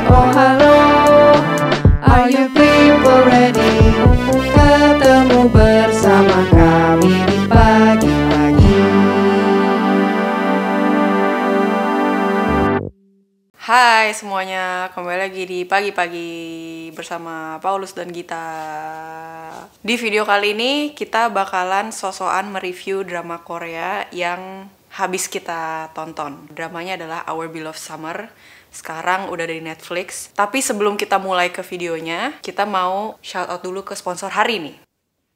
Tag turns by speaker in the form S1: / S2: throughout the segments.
S1: Oh halo, are you people ready? Ketemu bersama kami di pagi-pagi.
S2: Hai semuanya, kembali lagi di pagi-pagi bersama Paulus dan Gita. Di video kali ini kita bakalan sosokan mereview drama Korea yang habis kita tonton. Dramanya adalah Our Beloved Summer. Sekarang udah ada di Netflix. Tapi sebelum kita mulai ke videonya, kita mau shout out dulu ke sponsor hari ini.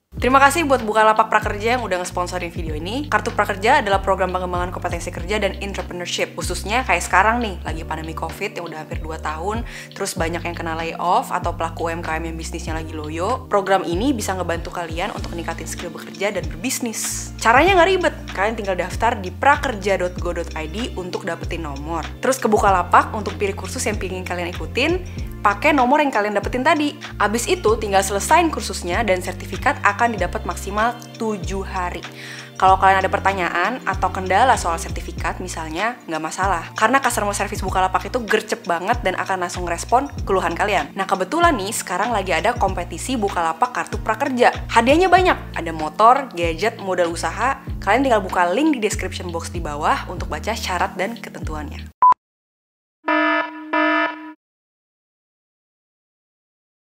S2: Terima kasih buat Bukalapak Prakerja yang udah nge-sponsorin video ini. Kartu Prakerja adalah program pengembangan kompetensi kerja dan entrepreneurship. Khususnya kayak sekarang nih, lagi pandemi COVID yang udah hampir 2 tahun, terus banyak yang kena layoff atau pelaku UMKM yang bisnisnya lagi loyo. Program ini bisa ngebantu kalian untuk meningkatin skill bekerja dan berbisnis. Caranya nggak ribet, kalian tinggal daftar di prakerja.go.id untuk dapetin nomor. Terus ke Bukalapak untuk pilih kursus yang pingin kalian ikutin, pakai nomor yang kalian dapetin tadi. Abis itu tinggal selesain kursusnya dan sertifikat akan didapat maksimal 7 hari. Kalau kalian ada pertanyaan atau kendala soal sertifikat misalnya, nggak masalah. Karena customer service Bukalapak itu gercep banget dan akan langsung respon keluhan kalian. Nah kebetulan nih, sekarang lagi ada kompetisi Bukalapak Kartu Prakerja. Hadiahnya banyak, ada motor, gadget, modal usaha. Kalian tinggal buka link di description box di bawah untuk baca syarat dan ketentuannya.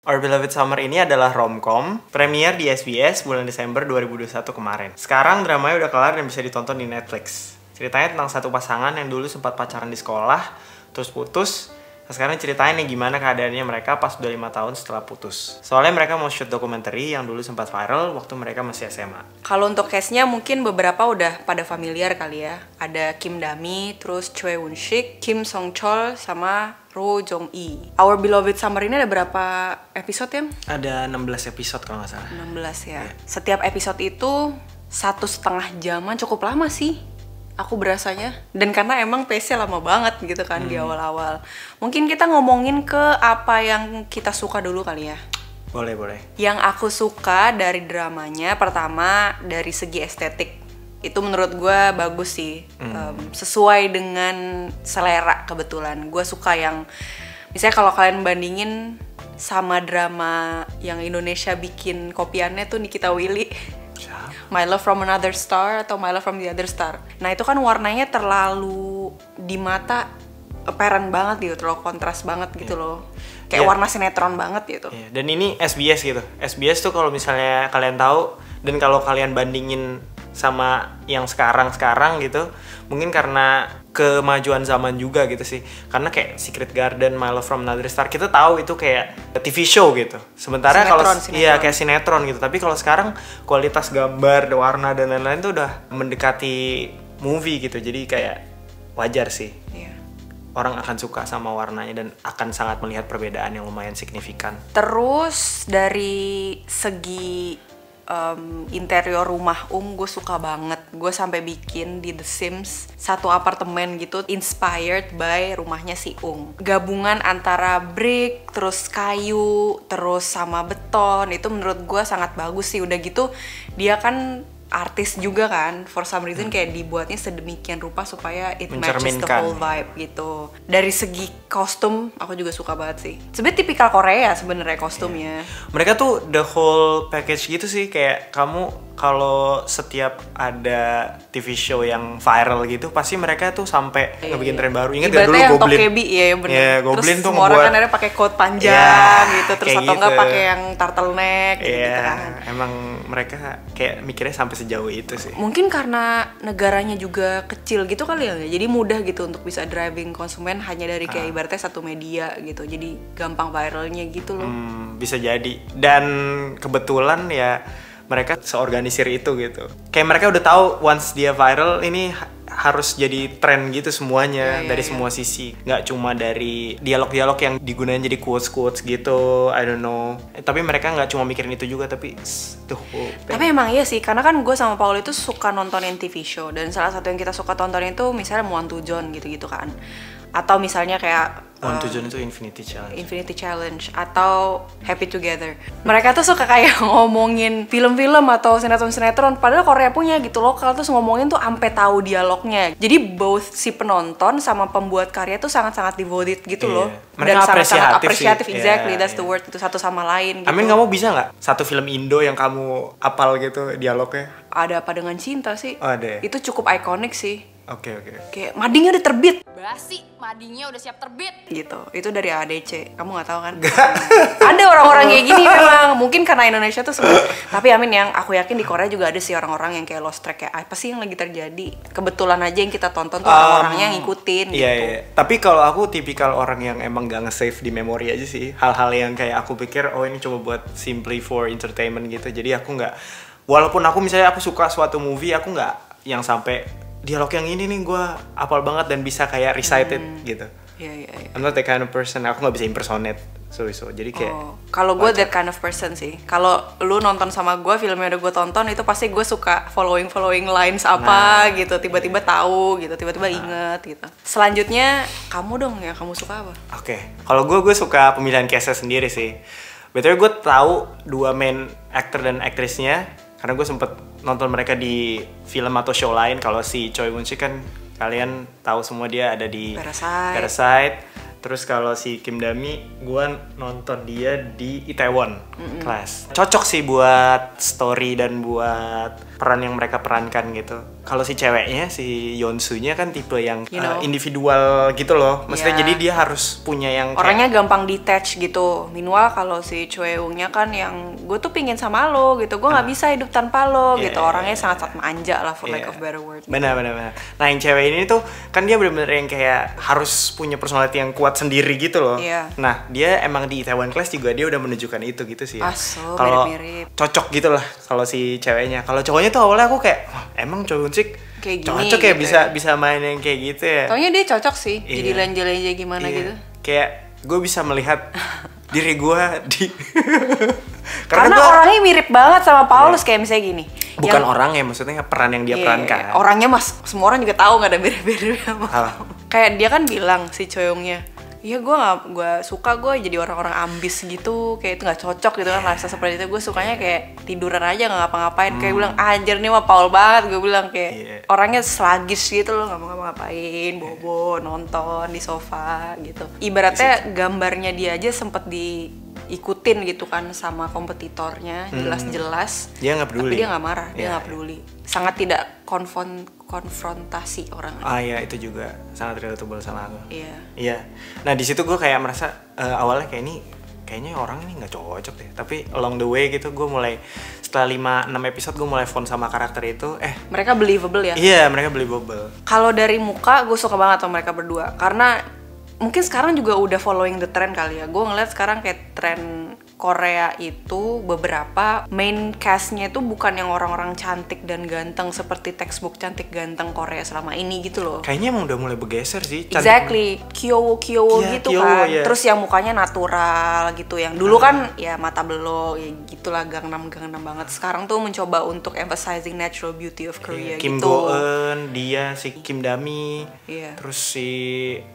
S3: Our Beloved Summer ini adalah romcom, premier di SBS bulan Desember 2021 kemarin. Sekarang dramanya udah kelar dan bisa ditonton di Netflix. Ceritanya tentang satu pasangan yang dulu sempat pacaran di sekolah, terus putus. Nah, sekarang ceritain nih gimana keadaannya mereka pas udah 5 tahun setelah putus. Soalnya mereka mau shoot dokumenter yang dulu sempat viral waktu mereka masih SMA.
S2: Kalau untuk case-nya mungkin beberapa udah pada familiar kali ya. Ada Kim Dami, terus Choi Won Sik, Kim Song Chol, sama Ro Jong Lee. Our Beloved Summer ini ada berapa episode ya?
S3: Ada 16 episode kalau nggak salah.
S2: 16 ya.
S3: Yeah.
S2: Setiap episode itu 1,5 jaman, cukup lama sih. Aku berasanya. Dan karena emang pace-nya lama banget gitu kan di awal-awal. Mungkin kita ngomongin ke apa yang kita suka dulu kali ya.
S3: Boleh, boleh.
S2: Yang aku suka dari dramanya, pertama dari segi estetik. Itu menurut gue bagus sih. Sesuai dengan selera kebetulan. Gue suka yang, misalnya kalau kalian bandingin sama drama yang Indonesia bikin kopiannya tuh Nikita Willy. My Love from Another Star atau My Love from the Other Star. Nah itu kan warnanya terlalu di mata apparent banget gitu, terlalu kontras banget gitu loh. Kayak warna sinetron banget gitu.
S3: Dan ini SBS gitu. SBS tuh kalau misalnya kalian tahu dan kalau kalian bandingin sama yang sekarang gitu, mungkin karena kemajuan zaman juga gitu sih. Karena kayak Secret Garden, My Love from Another Star, kita tahu itu kayak TV show gitu. Sementara kalau iya kayak sinetron gitu. Tapi kalau sekarang kualitas gambar, warna dan lain-lain tuh udah mendekati movie gitu. Jadi kayak wajar sih.
S2: Iya.
S3: Orang akan suka sama warnanya dan akan sangat melihat perbedaan yang lumayan signifikan.
S2: Terus dari segi interior rumah gue suka banget. Gue sampai bikin di The Sims satu apartemen gitu inspired by rumahnya si Gabungan antara brick, terus kayu, terus sama beton, itu menurut gue sangat bagus sih. Udah gitu dia kan artis juga kan, for some reason kayak dibuatnya sedemikian rupa supaya it matches the whole vibe gitu. Dari segi kostum aku juga suka banget sih. Sebenarnya tipikal Korea sebenarnya kostumnya.
S3: Mereka tuh the whole package gitu sih, kayak kamu kalau setiap ada TV show yang viral gitu pasti mereka tuh sampai ngebikin tren baru. Ingat gak dulu
S2: yang
S3: Goblin?
S2: Tokebi ya bener.
S3: Yeah, Goblin
S2: terus
S3: tuh
S2: semua orang kan ada pakai coat panjang gitu, terus atau enggak
S3: gitu.
S2: pakai yang turtleneck gitu kan.
S3: Emang mereka kayak mikirnya sampai sejauh itu sih.
S2: Mungkin karena negaranya juga kecil gitu kali ya, jadi mudah gitu untuk bisa driving konsumen hanya dari kayak ibaratnya satu media gitu, jadi gampang viralnya gitu loh.
S3: Bisa jadi. Dan kebetulan ya mereka seorganisir itu gitu. Kayak mereka udah tahu once dia viral ini harus jadi tren gitu semuanya, dari semua sisi. Nggak cuma dari dialog-dialog yang digunain jadi quotes-quotes gitu, I don't know. Tapi mereka nggak cuma mikirin itu juga, tapi
S2: Tapi emang iya sih, karena kan gue sama Paul itu suka nontonin TV show. Dan salah satu yang kita suka tonton itu misalnya Muan Tujon gitu-gitu kan. Atau misalnya kayak
S3: One to June itu Infinity Challenge.
S2: Infinity Challenge atau Happy Together. Mereka tuh suka kayak ngomongin film-film atau sinetron-sinetron padahal Korea punya gitu lokal, terus ngomongin tuh ampe tahu dialognya. Jadi both si penonton sama pembuat karya tuh sangat-sangat devoted gitu loh.
S3: Mereka
S2: Dan sangat-sangat apresiatif,
S3: sih.
S2: exactly,
S3: Yeah,
S2: that's the word, itu satu sama lain gitu.
S3: Amin, kamu bisa nggak satu film Indo yang kamu apal gitu dialognya?
S2: Ada Apa Dengan Cinta sih.
S3: Oh, ada ya?
S2: Itu cukup ikonik sih.
S3: Oke.
S2: Kayak madingnya udah terbit
S4: Basi, madingnya udah siap terbit.
S2: gitu. Itu dari ADC. Kamu nggak tahu kan? Ada orang-orang kayak gini memang. Mungkin karena Indonesia tuh tapi Amin, yang aku yakin di Korea juga ada sih orang-orang yang kayak lost track, kayak apa sih yang lagi terjadi. Kebetulan aja yang kita tonton tuh orang-orangnya yang ngikutin
S3: Iya,
S2: gitu.
S3: iya. Tapi kalau aku tipikal orang yang emang gak nge-save di memori aja sih. Hal-hal yang kayak aku pikir, oh ini coba buat simply for entertainment gitu. Jadi aku nggak, walaupun aku misalnya aku suka suatu movie, aku nggak yang sampai dialog yang ini nih gue apal banget dan bisa kayak recited gitu.
S2: Iya.
S3: I'm not that kind of person. Aku nggak bisa impersonate. So jadi kayak
S2: Kalau gue that kind of person sih. Kalau lu nonton sama gue filmnya udah gue tonton, itu pasti gue suka following lines apa gitu. Tiba-tiba tahu gitu, tiba-tiba inget gitu. Selanjutnya kamu dong, ya kamu suka apa?
S3: Oke. Kalau gue suka pemilihan cast sendiri sih. Betul, gue tahu dua main actor dan aktrisnya karena gue sempet nonton mereka di film atau show lain. Kalau si Choi Won Sik kan kalian tahu semua dia ada di Parasite. Terus kalau si Kim Dami, gue nonton dia di Itaewon Class. Cocok sih buat story dan buat peran yang mereka perankan gitu. Kalau si ceweknya, si Yeonsunya kan tipe yang individual gitu loh. Maksudnya jadi dia harus punya yang kayak,
S2: orangnya gampang detach gitu. Meanwhile kalau si Choi Woo-nya kan yang gue tuh pingin sama lo gitu. Gue nggak bisa hidup tanpa lo gitu. Orangnya sangat-sangat manja lah, for lack of better word.
S3: Benar. Nah yang cewek ini tuh kan dia bener-bener yang kayak harus punya personality yang kuat sendiri gitu loh. Nah dia emang di Itaewon Class juga dia udah menunjukkan itu gitu sih ya. Kalau cocok gitu lah kalau si ceweknya. Kalau cowoknya tuh awalnya aku kayak emang cowok
S2: kayak gini,
S3: cocok ya
S2: gitu
S3: bisa main yang kayak gitu ya.
S2: Taunya dia cocok sih, jadi lenje-lenje gimana gitu.
S3: Kayak gue bisa melihat diri gue di
S2: karena orangnya mirip banget sama Paulus, kayak misalnya gini.
S3: Bukan orang ya, maksudnya peran yang dia perankan.
S2: Orangnya mas, semua orang juga tahu nggak ada mirip-mirip sama kayak dia kan bilang si Choyongnya, iya gue suka gue jadi orang-orang ambis gitu, kayak itu nggak cocok gitu kan, rasa seperti itu. Gue sukanya kayak tiduran aja nggak ngapa-ngapain. Kayak bilang anjir nih mah Paul banget, gue bilang kayak orangnya sluggish gitu loh, nggak mau ngapa-ngapain, bobo nonton di sofa gitu. Ibaratnya gambarnya dia aja sempet diikutin gitu kan sama kompetitornya, jelas-jelas.
S3: Dia nggak peduli.
S2: Tapi dia nggak marah, dia nggak peduli. Sangat tidak konfrontasi orang.
S3: Iya, itu juga sangat relatable sama aku.
S2: Iya.
S3: Nah di situ gue kayak merasa awalnya kayaknya orang ini nggak cocok deh. Tapi along the way gitu gue mulai setelah 5-6 episode gue mulai fond sama karakter itu.
S2: Mereka believable ya?
S3: Iya, mereka believable.
S2: Kalau dari muka gue suka banget sama mereka berdua karena mungkin sekarang juga udah following the trend kali ya. Gue ngeliat sekarang kayak tren Korea itu beberapa main cast-nya itu bukan yang orang-orang cantik dan ganteng seperti textbook cantik ganteng Korea selama ini gitu loh.
S3: Kayaknya emang udah mulai bergeser sih.
S2: Exactly, kyowo gitu
S3: kyowo,
S2: kan. Terus yang mukanya natural gitu. Yang dulu kan ya mata belok, ya gitulah Gangnam banget. Sekarang tuh mencoba untuk emphasizing natural beauty of Korea
S3: Kim
S2: gitu.
S3: Go-eun, dia si Kim Dami, terus si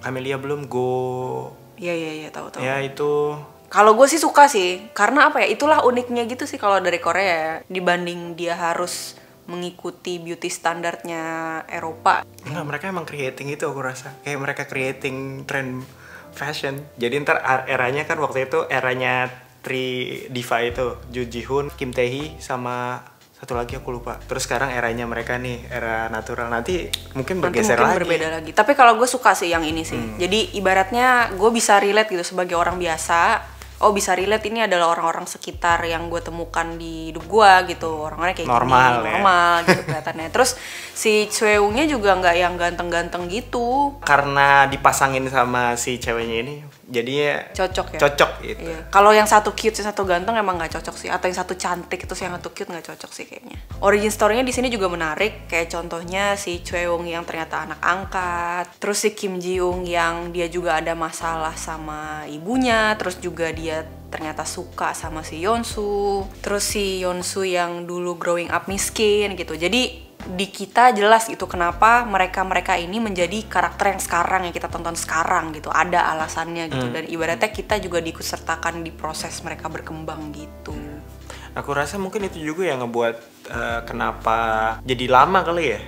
S3: Camelia belum Go.
S2: Iya tahu.
S3: Ya itu.
S2: Kalau gue sih suka sih, karena apa ya, itulah uniknya gitu sih kalau dari Korea, dibanding dia harus mengikuti beauty standarnya Eropa.
S3: Enggak, mereka emang creating itu aku rasa. Kayak mereka creating trend fashion. Jadi ntar eranya kan waktu itu eranya Tri Diva itu, Joo Ji Hoon, Kim Tae Hee, sama satu lagi aku lupa. Terus sekarang eranya mereka nih, era natural. Nanti mungkin bergeser lagi.
S2: Berbeda lagi. Tapi kalau gue suka sih yang ini sih. Jadi ibaratnya gue bisa relate gitu sebagai orang biasa. Oh bisa relate, ini adalah orang-orang sekitar yang gue temukan di hidup gue gitu. Orang-orangnya kayak normal gitu kelihatannya. Terus si Choeungnya juga nggak yang ganteng-ganteng gitu.
S3: Karena dipasangin sama si ceweknya ini, jadinya
S2: cocok ya.
S3: Cocok gitu.
S2: Iya. Kalau yang satu cute, yang satu ganteng emang nggak cocok sih. Atau yang satu cantik terus yang satu cute nggak cocok sih kayaknya. Origin story-nya di sini juga menarik. Kayak contohnya si Choeung yang ternyata anak angkat. Terus si Kim Ji Young yang dia juga ada masalah sama ibunya. Terus juga dia ternyata suka sama si Yeonsu. Terus si Yeonsu yang dulu growing up miskin gitu. Jadi di kita jelas gitu kenapa mereka ini menjadi karakter yang sekarang yang kita tonton sekarang gitu, ada alasannya gitu, dan ibaratnya kita juga diikut sertakan di proses mereka berkembang gitu.
S3: Aku rasa mungkin itu juga yang ngebuat kenapa jadi lama kali ya.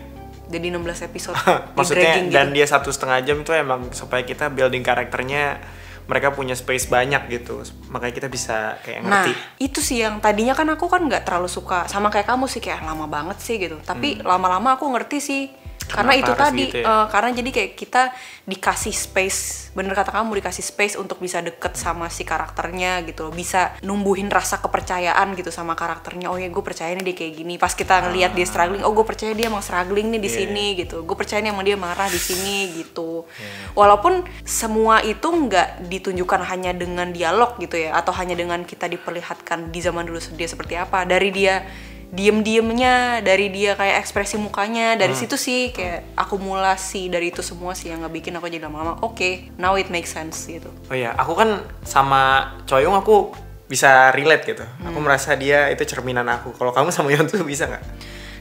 S2: Jadi 16 episode
S3: Maksudnya
S2: di-dragging
S3: dan
S2: gitu.
S3: dia 1,5 jam itu emang supaya kita building karakternya, mereka punya space banyak gitu, makanya kita bisa kayak
S2: Nah,
S3: ngerti.
S2: itu sih yang tadinya kan aku kan nggak terlalu suka, sama kayak kamu sih, kayak lama banget sih gitu. Tapi lama-lama aku ngerti sih, karena
S3: Kenapa
S2: itu
S3: harus
S2: tadi,
S3: gitu ya?
S2: karena jadi kayak kita dikasih space, bener kata kamu, dikasih space untuk bisa deket sama si karakternya gitu, bisa numbuhin rasa kepercayaan gitu sama karakternya. Oh ya, gue percaya nih dia kayak gini. Pas kita ngelihat dia struggling, oh gue percaya dia emang struggling nih di sini gitu. Gue percaya nih emang dia marah di sini gitu. Walaupun semua itu nggak ditunjukkan hanya dengan dialog gitu ya, atau hanya dengan kita diperlihatkan di zaman dulu dia seperti apa. Dari dia diem-diemnya, dari dia kayak ekspresi mukanya, dari situ sih kayak akumulasi dari itu semua sih yang ngebikin aku jadi lama-lama oke, now it makes sense gitu.
S3: Oh iya, aku kan sama Choi Young aku bisa relate gitu. Aku merasa dia itu cerminan aku. Kalau kamu sama Yeon tuh bisa nggak?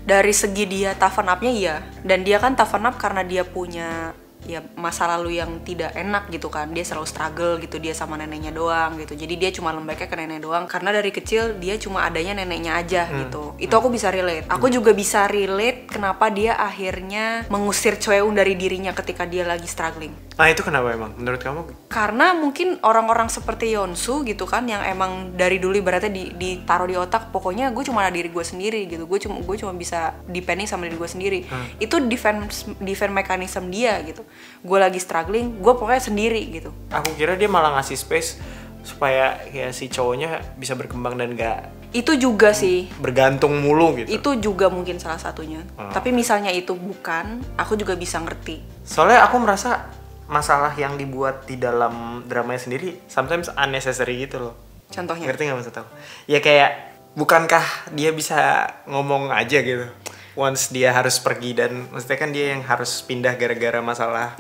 S2: Dari segi dia toughen up-nya iya, dan dia kan toughen up karena dia punya ya masa lalu yang tidak enak gitu kan, dia selalu struggle gitu, dia sama neneknya doang gitu, jadi dia cuma lembeknya ke nenek doang karena dari kecil dia cuma adanya neneknya aja gitu. Itu aku bisa relate. Aku juga bisa relate kenapa dia akhirnya mengusir Choi Young dari dirinya ketika dia lagi struggling.
S3: Nah itu kenapa emang? Menurut kamu?
S2: Karena mungkin orang-orang seperti Yeonsu gitu kan, yang emang dari dulu ibaratnya ditaruh di otak, pokoknya gue cuma ada diri gue sendiri gitu, gue cuma bisa depending sama diri gue sendiri. Itu defense mechanism dia gitu. Gue lagi struggling, gue pokoknya sendiri gitu.
S3: Aku kira dia malah ngasih space supaya ya si cowoknya bisa berkembang dan gak
S2: Itu juga sih,
S3: bergantung mulu gitu.
S2: itu juga mungkin salah satunya. Tapi misalnya itu bukan, aku juga bisa ngerti.
S3: Soalnya aku merasa masalah yang dibuat di dalam dramanya sendiri sometimes unnecessary gitu loh.
S2: Contohnya?
S3: Ngerti gak maksud aku? Ya kayak, bukankah dia bisa ngomong aja gitu once dia harus pergi, dan maksudnya kan dia yang harus pindah gara-gara masalah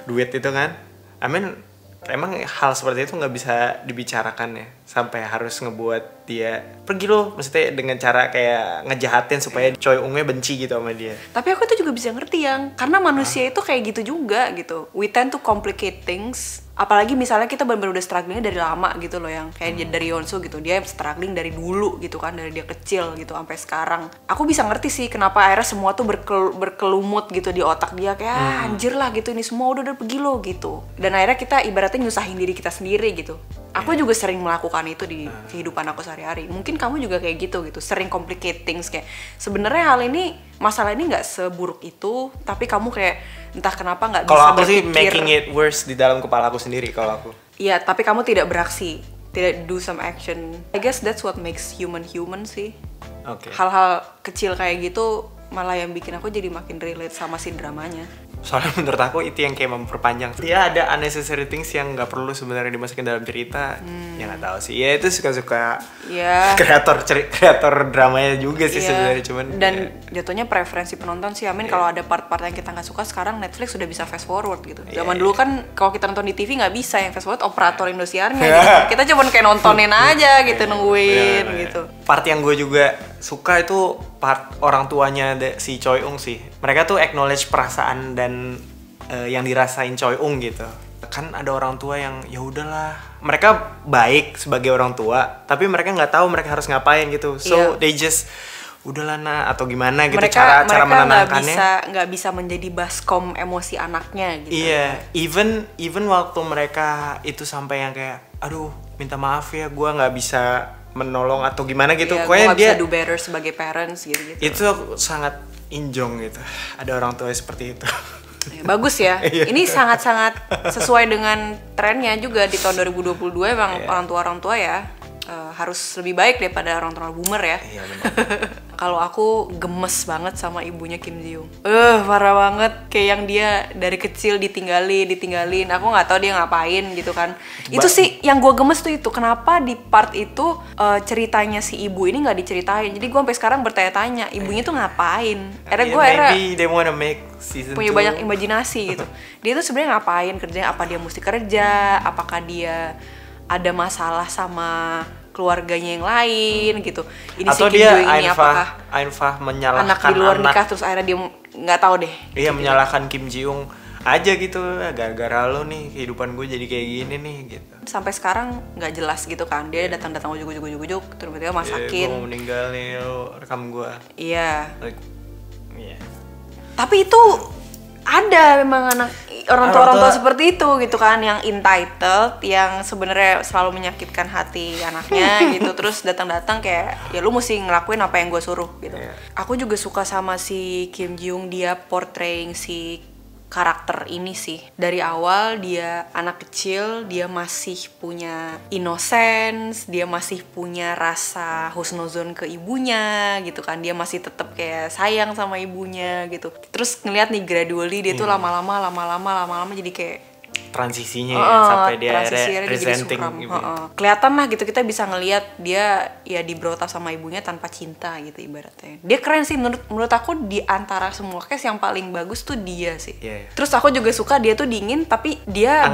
S3: duit itu kan. I mean, emang hal seperti itu nggak bisa dibicarakan ya sampai harus ngebuat dia pergi loh, maksudnya dengan cara kayak ngejahatin supaya Choi Young-nya benci gitu sama dia.
S2: Tapi aku tuh juga bisa ngerti yang, karena manusia itu kayak gitu juga gitu. We tend to complicate things. Apalagi misalnya kita bener-bener udah strugglingnya dari lama gitu loh, yang kayak dari Yeonsu gitu, dia struggling dari dulu gitu kan, dari dia kecil gitu sampai sekarang. Aku bisa ngerti sih kenapa akhirnya semua tuh berkelumut gitu di otak dia, kayak anjir lah gitu, ini semua udah pergi lo gitu. Dan akhirnya kita ibaratnya nyusahin diri kita sendiri gitu. Aku juga sering melakukan itu di kehidupan aku sehari-hari. Mungkin kamu juga kayak gitu, sering complicate things, kayak sebenarnya hal ini, masalah ini nggak seburuk itu, tapi kamu kayak entah kenapa nggak bisa
S3: Kalau aku sih
S2: berpikir.
S3: making it worse di dalam kepala aku sendiri kalau aku.
S2: Iya, tapi kamu tidak beraksi, tidak do some action. I guess that's what makes human sih.
S3: Oke.
S2: Hal-hal kecil kayak gitu malah yang bikin aku jadi makin relate sama si dramanya.
S3: Soalnya menurut aku itu yang kayak memperpanjang. Dia ada unnecessary things yang nggak perlu sebenarnya dimasukin dalam cerita. Ya nggak tahu sih. Ya itu suka-suka
S2: Ya.
S3: kreator dramanya juga sih
S2: Iya.
S3: sebenarnya, cuman
S2: dan
S3: ya.
S2: jatuhnya preferensi penonton sih. Amin kalau ada part-part yang kita nggak suka, sekarang Netflix sudah bisa fast forward gitu. Zaman dulu kan kalau kita nonton di TV nggak bisa yang fast forward, operator Indosiarnya gitu. Kita cuma kayak nontonin aja gitu, nungguin
S3: Bener-bener.
S2: gitu.
S3: Part yang gue juga suka itu part orang tuanya si Choi Young sih. Mereka tuh acknowledge perasaan dan yang dirasain Choi Young gitu. Kan ada orang tua yang ya udahlah, mereka baik sebagai orang tua, tapi mereka nggak tahu mereka harus ngapain gitu. So
S2: Iya.
S3: they just udahlah nak atau gimana gitu,
S2: mereka
S3: cara menenangkannya.
S2: nggak bisa menjadi baskom emosi anaknya gitu.
S3: Iya, even waktu mereka itu sampai yang kayak, aduh minta maaf ya, gue nggak bisa menolong atau gimana gitu.
S2: Iya,
S3: Pokoknya
S2: gua nggak
S3: dia
S2: bisa do better sebagai parents gitu.
S3: itu sangat injong gitu. Ada orang tua seperti itu.
S2: Ya, bagus ya.
S3: Iya.
S2: Ini sangat-sangat sesuai dengan trennya juga di tahun 2022, emang orang tua ya harus lebih baik daripada orang tua boomer ya.
S3: Iya benar.
S2: Kalau aku gemes banget sama ibunya Kim Ji Young. Parah banget, kayak yang dia dari kecil ditinggalin. Aku nggak tahu dia ngapain gitu kan. Itu sih yang gue gemes tuh itu. Kenapa di part itu ceritanya si ibu ini nggak diceritain. Jadi gue sampai sekarang bertanya-tanya, ibunya tuh ngapain? Akhirnya gue
S3: Maybe they wanna make season
S2: punya
S3: 2.
S2: banyak imajinasi gitu. Dia tuh sebenarnya ngapain kerjanya? Apa dia mesti kerja? Apakah dia ada masalah sama keluarganya yang lain gitu. Ini
S3: Atau
S2: si Kim
S3: dia
S2: Jo ini apakah
S3: Ainfah menyalahkan
S2: anak di luar nikah terus akhirnya dia nggak tahu deh.
S3: Iya, menyalahkan Kim Ji Young aja gitu, gara-gara lo nih kehidupan gue jadi kayak gini nih gitu.
S2: Sampai sekarang nggak jelas gitu kan, dia datang-datang ujuk tiba-tiba masakin.
S3: Gue mau meninggal nih, lo rekam gue.
S2: Iya.
S3: Like, iya.
S2: Tapi itu ada memang orang tua seperti itu gitu kan, yang entitled, yang sebenarnya selalu menyakitkan hati anaknya gitu, terus datang-datang kayak ya lu mesti ngelakuin apa yang gue suruh gitu.
S3: Yeah.
S2: Aku juga suka sama si Kim Ji Young, dia portraying si karakter ini sih. Dari awal dia anak kecil, dia masih punya innocence, dia masih punya rasa husnuzon ke ibunya gitu kan. Dia masih tetap kayak sayang sama ibunya gitu. Terus ngeliat nih gradually dia tuh lama-lama jadi kayak
S3: transisinya sampai dia resenting ibu.
S2: Kelihatan lah gitu, kita bisa ngelihat dia ya di brought up sama ibunya tanpa cinta gitu ibaratnya. Dia keren sih menurut aku, di antara semua case yang paling bagus tuh dia sih.
S3: Yeah.
S2: Terus aku juga suka dia tuh dingin tapi dia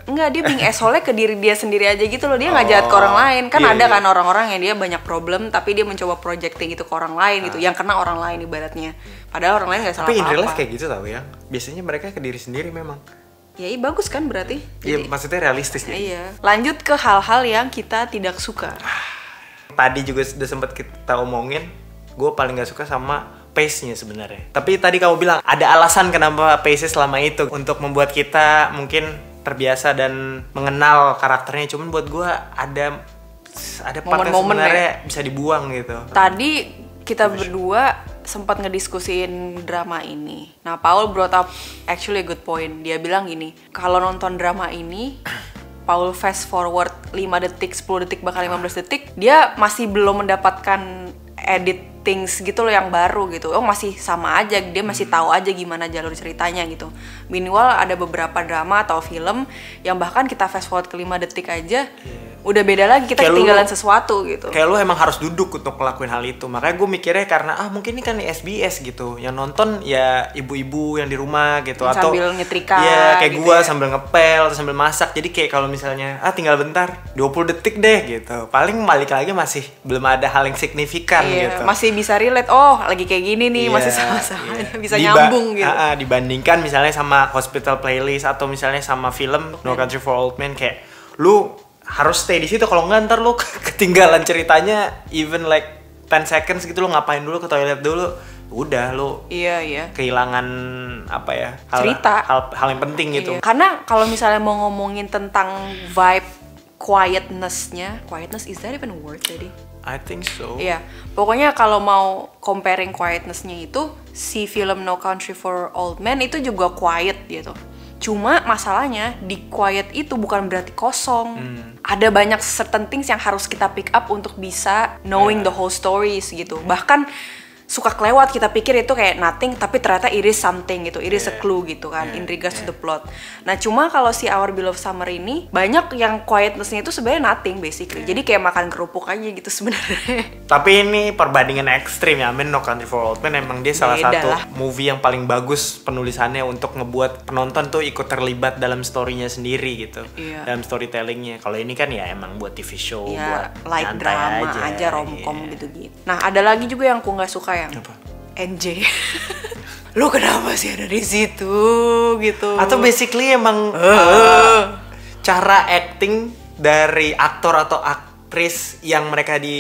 S2: dia being asshole ke diri dia sendiri aja gitu loh. Dia nggak jahat ke orang lain. Kan ada kan orang-orang yang dia banyak problem tapi dia mencoba projecting itu ke orang lain gitu, yang kena orang lain ibaratnya. Padahal orang lain nggak salah apa-apa.
S3: Tapi in real life kayak gitu tau ya. Biasanya mereka ke diri sendiri memang.
S2: Ya bagus kan berarti.
S3: Iya, maksudnya realistis ya.
S2: Iya. Lanjut ke hal-hal yang kita tidak suka.
S3: Tadi juga sudah sempat kita omongin, gue paling gak suka sama pace-nya sebenarnya. Tapi tadi kamu bilang ada alasan kenapa pace-nya selama itu untuk membuat kita mungkin terbiasa dan mengenal karakternya. Cuman buat gue ada part yang sebenarnya bisa dibuang gitu.
S2: Tadi kita berdua sempat ngediskusin drama ini. Nah, Paul brought up actually a good point. Dia bilang gini, kalau nonton drama ini, Paul fast forward 5 detik, 10 detik, bahkan 15 detik, dia masih belum mendapatkan things gitu loh yang baru gitu. Oh, masih sama aja, dia masih tahu aja gimana jalur ceritanya gitu. Meanwhile ada beberapa drama atau film yang bahkan kita fast forward ke 5 detik aja, udah beda lagi, kita ketinggalan sesuatu gitu.
S3: Kayak lu emang harus duduk untuk ngelakuin hal itu. Makanya gue mikirnya karena mungkin ini kan SBS gitu, yang nonton ya ibu-ibu yang di rumah gitu, atau
S2: sambil nyetrika
S3: ya kayak
S2: gitu
S3: gue
S2: ya,
S3: sambil ngepel atau sambil masak. Jadi kayak kalau misalnya tinggal bentar 20 detik deh gitu, paling balik lagi masih belum ada hal yang signifikan gitu,
S2: masih bisa relate. Oh lagi kayak gini nih, masih sama-sama bisa nyambung gitu.
S3: Dibandingkan misalnya sama Hospital Playlist atau misalnya sama film No Country for Old Men, kayak lu harus stay di situ, kalau nggak ntar lu ketinggalan ceritanya even like 10 seconds gitu, lu ngapain dulu, ke toilet dulu, udah lu kehilangan apa ya, hal yang penting gitu.
S2: Karena kalau misalnya mau ngomongin tentang vibe quietness, is that even a word tadi?
S3: I think so.
S2: Iya, pokoknya kalau mau comparing quietness-nya itu, si film No Country for Old Men itu juga quiet gitu. Cuma masalahnya di quiet itu bukan berarti kosong. Ada banyak certain things yang harus kita pick up untuk bisa knowing the whole stories gitu. Bahkan suka kelewat, kita pikir itu kayak nothing tapi ternyata it is something gitu, it is a clue gitu kan in regards to the plot. Nah cuma kalau si Our Beloved Summer ini banyak yang quietness-nya itu sebenarnya nothing basically. Jadi kayak makan kerupuk aja gitu sebenarnya.
S3: Tapi ini perbandingan ekstrim ya. No Country for Old Men emang dia salah satu movie yang paling bagus penulisannya untuk ngebuat penonton tuh ikut terlibat dalam story-nya sendiri gitu, dalam storytellingnya. Kalau ini kan ya emang buat TV show, buat
S2: light drama aja romcom gitu-gitu. Nah ada lagi juga yang aku nggak suka, yang
S3: apa?
S2: NJ. Lu kenapa sih ada di situ gitu?
S3: Atau basically emang cara acting dari aktor atau aktris yang mereka di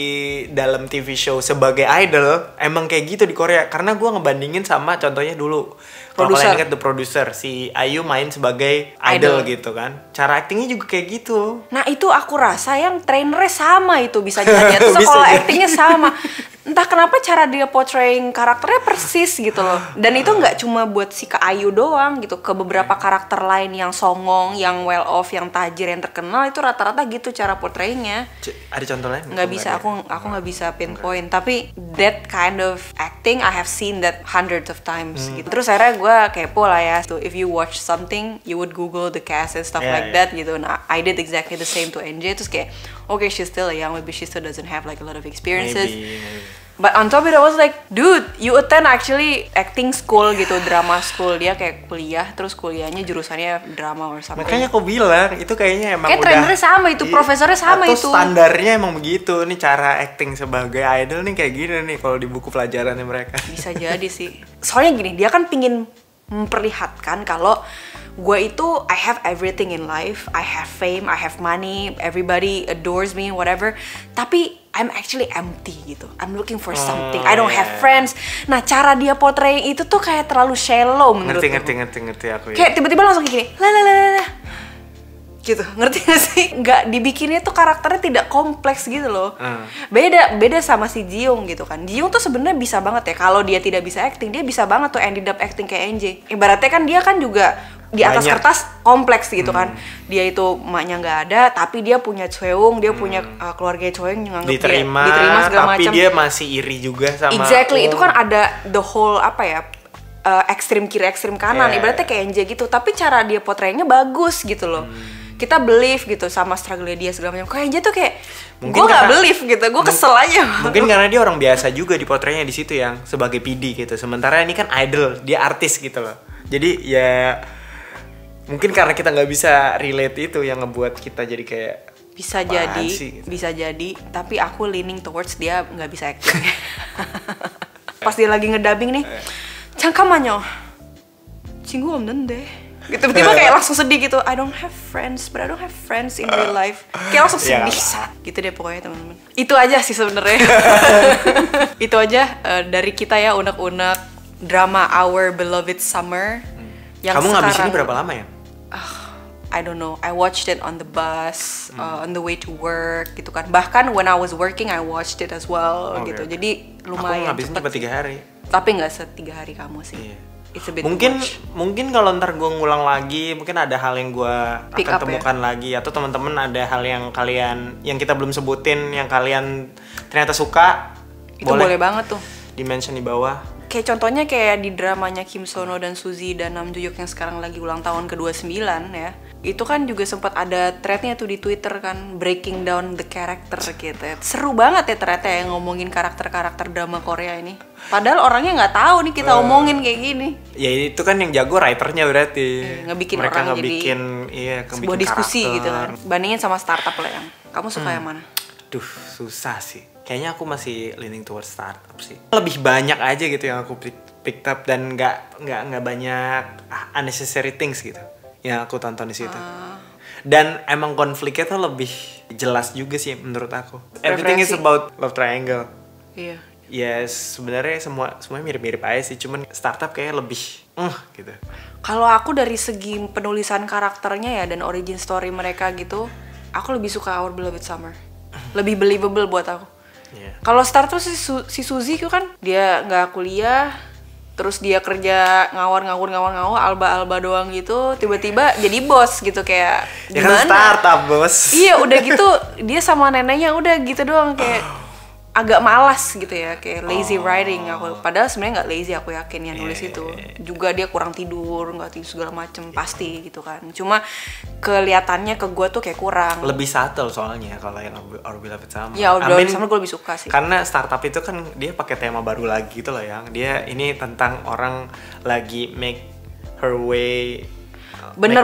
S3: dalam TV show sebagai idol emang kayak gitu di Korea. Karena gue ngebandingin sama contohnya dulu, kalau kalian ingat The Producer, si Ayu main sebagai idol gitu kan, cara actingnya juga kayak gitu.
S2: Nah itu aku rasa yang trainernya sama itu bisa jadi. Terus kalau actingnya sama, entah kenapa cara dia portraying karakternya persis gitu loh. Dan itu nggak cuma buat si Kak Ayu doang gitu, ke beberapa karakter lain yang songong, yang well off, yang tajir, yang terkenal, itu rata-rata gitu cara portrayingnya.
S3: Ada contoh lain?
S2: Nggak bisa, aku nggak bisa pinpoint. Tapi that kind of acting I have seen that hundreds of times gitu. Terus akhirnya gue kepo lah ya. So if you watch something, you would Google the cast and stuff like that gitu. Nah I did exactly the same to NJ. Terus kayak okay, she's still young, maybe she still doesn't have like a lot of experiences. Maybe. But on top of it, I was like, dude, you attend actually acting school gitu, drama school. Dia kayak kuliah, terus kuliahnya jurusannya drama or something.
S3: Makanya aku bilang, itu kayaknya emang
S2: kayak
S3: udah
S2: trainernya sama itu, profesornya sama
S3: atau
S2: itu.
S3: standarnya emang begitu. Nih cara acting sebagai idol nih kayak gini nih kalau di buku pelajarannya mereka.
S2: Bisa jadi sih. Soalnya gini, dia kan pingin memperlihatkan kalau gue itu I have everything in life, I have fame, I have money, everybody adores me, whatever. Tapi I'm actually empty gitu. I'm looking for something. I don't have friends. Nah, cara dia portraying itu tuh kayak terlalu shallow menurut gue.
S3: Ngerti aku ya.
S2: Kayak tiba-tiba langsung kayak gini, lah. Gitu, ngerti gak sih? Nggak dibikinnya tuh karakternya tidak kompleks gitu loh. Beda sama si Jiung gitu kan. Jiung tuh sebenarnya bisa banget ya, kalau dia tidak bisa acting, dia bisa banget tuh ended up acting kayak NJ. Ibaratnya kan dia kan juga di atas
S3: banyak
S2: kertas kompleks gitu kan. Dia itu emaknya nggak ada, tapi dia punya Choeung, dia punya keluarga Choeung yang nganggep
S3: diterima
S2: segala
S3: tapi
S2: macam.
S3: dia masih iri juga sama
S2: Exactly, itu kan ada the whole apa ya, ekstrim kiri ekstrim kanan, ibaratnya kayak NJ gitu. Tapi cara dia portrayingnya bagus gitu loh. Kita believe gitu sama struggle dia segala macam. Kayak NJ tuh kayak gue nggak believe gitu, gue kesel aja.
S3: Mungkin karena dia orang biasa juga di portraynya di situ yang sebagai PD gitu. Sementara ini kan idol, dia artis gitu loh. Jadi ya mungkin karena kita nggak bisa relate itu yang ngebuat kita jadi kayak
S2: bisa
S3: apaan
S2: jadi
S3: sih, gitu.
S2: Bisa jadi, tapi aku leaning towards dia nggak bisa acting. Pas dia lagi ngedubbing nih, 잠깐만요, 친구 없는데. Gitu, tiba-tiba kayak langsung sedih gitu. I don't have friends, but I don't have friends in real life. Kayak langsung sedih. Gitu deh pokoknya teman-teman. Itu aja sih sebenarnya. Itu aja dari kita ya, unek-unek drama Our Beloved Summer. Yang
S3: kamu
S2: sekarang,
S3: ngabisinnya berapa lama ya?
S2: I don't know. I watched it on the bus, on the way to work gitu kan. Bahkan when I was working, I watched it as well gitu. Jadi lumayan.
S3: Aku ngabisin cuma 3 hari.
S2: Tapi nggak 3 hari kamu sih.
S3: Iya.
S2: It's a bit
S3: mungkin kalau ntar gue ngulang lagi, mungkin ada hal yang gue
S2: Pick
S3: akan
S2: up
S3: temukan lagi, atau teman-teman ada hal yang yang kita belum sebutin yang kalian ternyata suka,
S2: itu boleh banget tuh
S3: di mention di bawah.
S2: Kayak contohnya kayak di dramanya Kim Sono dan Suzy dan Nam Joo Hyuk yang sekarang lagi ulang tahun ke-29 ya. Itu kan juga sempat ada threadnya tuh di Twitter kan, breaking down the character gitu. Seru banget ya ternyata ya ngomongin karakter-karakter drama Korea ini. Padahal orangnya nggak tahu nih kita omongin kayak gini.
S3: Ya itu kan yang jago writernya berarti.
S2: Ngebikin
S3: mereka
S2: orang
S3: ngebikin,
S2: sebuah diskusi
S3: karakter.
S2: gitu kan. Bandingin sama startup lah yang. Kamu suka yang mana?
S3: Duh, susah sih. Kayaknya aku masih leaning towards startup sih. Lebih banyak aja gitu yang aku picked up dan nggak banyak unnecessary things gitu yang aku tonton di situ. Dan emang konfliknya tuh lebih jelas juga sih menurut aku. Everything is about love triangle.
S2: Iya.
S3: Yes, sebenarnya semuanya mirip-mirip aja sih, cuman startup kayak lebih gitu.
S2: Kalau aku dari segi penulisan karakternya ya dan origin story mereka gitu, aku lebih suka Our Beloved Summer. Lebih believable buat aku.
S3: Yeah.
S2: Kalau startup si Suzy itu kan dia nggak kuliah, terus dia kerja ngawur alba doang gitu, tiba-tiba jadi bos gitu kayak
S3: Ya kan startup bos.
S2: Iya udah gitu dia sama neneknya udah gitu doang kayak agak malas gitu ya, kayak lazy writing aku. Padahal sebenarnya nggak lazy, aku yakin yang nulis itu juga dia kurang tidur, nggak tidur segala macem pasti gitu kan. Cuma kelihatannya ke gue tuh kayak kurang.
S3: Lebih subtle soalnya kalau yang Our Beloved Summer.
S2: Ya Our Beloved Summer gue lebih suka sih.
S3: Karena startup itu kan dia pakai tema baru lagi gitu loh, yang dia ini tentang orang lagi make her way.
S2: Bener.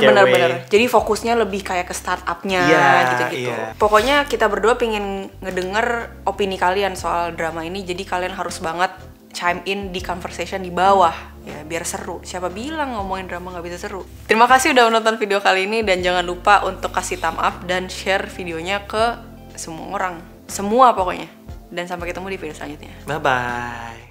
S2: Jadi fokusnya lebih kayak ke startupnya gitu-gitu.
S3: Iya.
S2: Pokoknya kita berdua pengen ngedenger opini kalian soal drama ini. Jadi kalian harus banget chime in di conversation di bawah ya, biar seru. Siapa bilang ngomongin drama nggak bisa seru. Terima kasih udah menonton video kali ini dan jangan lupa untuk kasih thumb up dan share videonya ke semua orang. Semua pokoknya. Dan sampai ketemu di video selanjutnya.
S3: Bye bye.